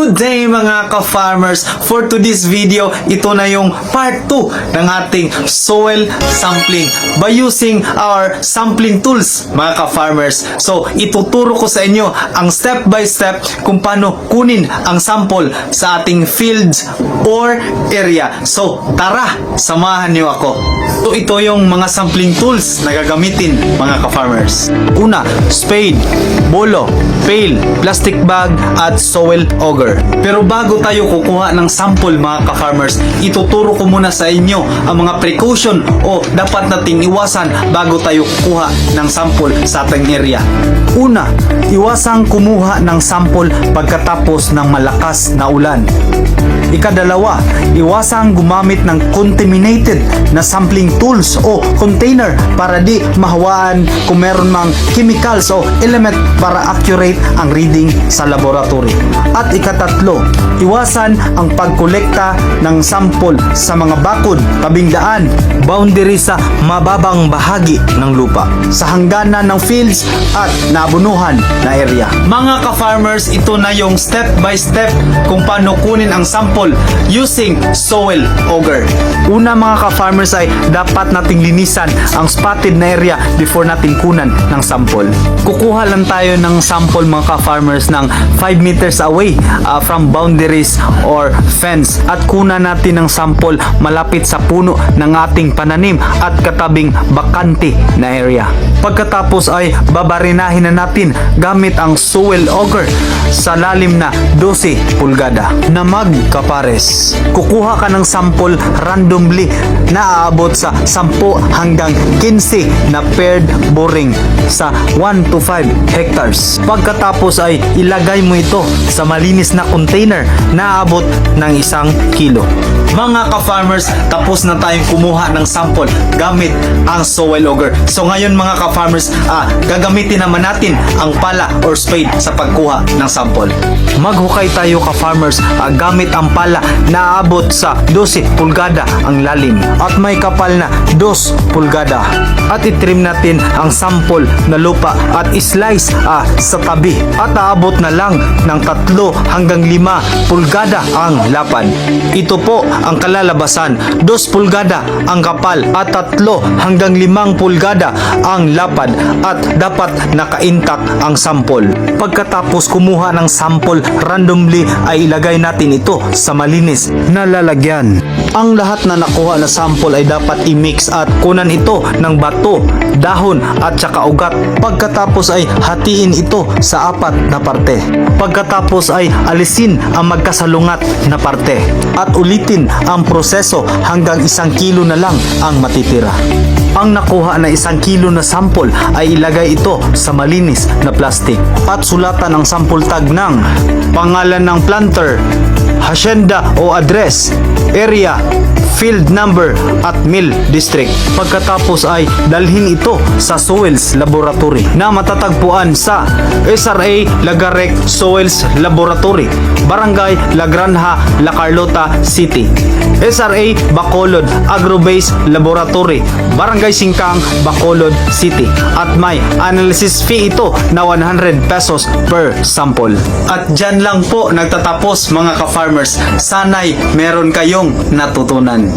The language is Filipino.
Good day mga ka-farmers! For today's video, ito na yung part 2 ng ating soil sampling by using our sampling tools mga ka-farmers. So, ituturo ko sa inyo ang step by step kung paano kunin ang sample sa ating fields or area. So, tara! Samahan niyo ako. So, ito yung mga sampling tools na gagamitin mga ka-farmers. Una, spade, bolo, pail, plastic bag, at soil auger. Pero bago tayo kukuha ng sample mga ka-farmers, ituturo ko muna sa inyo ang mga precaution o dapat nating iwasan bago tayo kukuha ng sample sa ating area. Una, iwasang kumuha ng sample pagkatapos ng malakas na ulan. Ikadalawa, iwasang gumamit ng contaminated na sampling tools o container para di mahawaan kung meron mang chemicals o element para accurate ang reading sa laboratory. At ikatatlo, iwasan ang pagkolekta ng sample sa mga bakod, tabing daan, boundary sa mababang bahagi ng lupa, sa hangganan ng fields at naabunuhan na area. Mga ka-farmers, ito na yung step by step kung paano kunin ang sample using soil auger. Una mga ka-farmers ay dapat nating linisan ang spotted na area before natin kunan ng sample. Kukuha lang tayo ng sample mga ka-farmers ng 5 meters away from boundaries or fence at kunan natin ng sample malapit sa puno ng ating pananim at katabing bakante na area. Pagkatapos ay babarinahin na natin gamit ang soil auger sa lalim na 12 pulgada na magkapares. Kukuha ka ng sample randomly na aabot sa 10 hanggang 15 na paired boring sa 1 to 5 hectares. Pagkatapos ay ilagay mo ito sa malinis na container na aabot ng 1 kilo. Mga ka-farmers, tapos na tayong kumuha ng sample gamit ang soil auger. So ngayon mga ka-farmers, gagamitin naman natin ang pala or spade sa pagkuha ng sample. Maghukay tayo ka-farmers gamit ang pala na aabot sa 12 pulgada ang lalim at may kapal na 2 pulgada. At itrim natin ang sample na lupa at islice sa tabi at aabot na lang ng 3 hanggang 5 pulgada ang lapad. Ito po ang kalalabasan, 2 pulgada ang kapal at 3 hanggang 5 pulgada ang lapad at dapat naka-intact ang sample. Pagkatapos kumuha ng sample randomly ay ilagay natin ito sa malinis na lalagyan. Ang lahat na nakuha na sample ay dapat i-mix at kunan ito ng bato, dahon at saka ugat. Pagkatapos ay hatiin ito sa 4 na parte. Pagkatapos ay alisin ang magkasalungat na parte at ulitin ang proseso hanggang 1 kilo na lang ang matitira. Ang nakuha na 1 kilo na sample ay ilagay ito sa malinis na plastic at sulatan ang sample tag ng pangalan ng planter, hacienda o address, area, field number at mill district. Pagkatapos ay dalhin ito sa soils laboratory na matatagpuan sa SRA Lagarec Soils Laboratory, Barangay La Granja, La Carlota City. SRA Bacolod Agrobase Laboratory, Barangay Singkang, Bacolod City. At may analysis fee ito na 100 pesos per sample. At dyan lang po nagtatapos mga ka-farmers. Sana'y meron kayong natutunan.